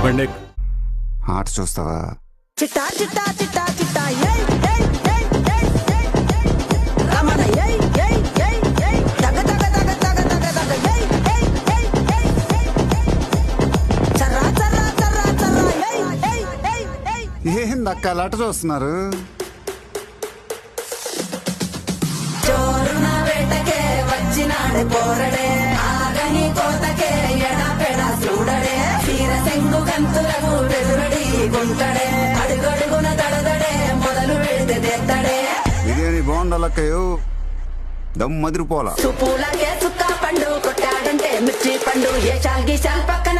బండి ఆట చూస్తావా? చిట్టా చిట్టా చిట్టా చిట్టా ఏయ్ ఏయ్ ఏయ్ ఏయ్ ఏయ్ ఏయ్ రమణ ఏయ్ ఏయ్ ఏయ్ ఏయ్ దగ దగ దగ దగ దగ దగ ఏయ్ ఏయ్ ఏయ్ ఏయ్ ఏయ్ చర్రా చర్రా చర్రా చర్రా ఏయ్ ఏయ్ ఏయ్ ఏయ్ ఏందక్క అలా ఆట చూస్తున్నారు? చోరున వేటకే వచ్చినాడే పోరడే ఆగని కోతకే ఎడపెడ చూడడే తీర సెంగు గంతులకు బెదురడి గుంటడే అడుగడుగున దడదడే మొదలు పెడితే తెత్తడే బిర్యానీ బాగుండాలక్కయ్యో, దమ్ మదిరిపోలా. సుపూలకే చుక్క పండు కొట్టాడంటే మిర్చి పండు ఏ చాల్గి చాల్ పక్కన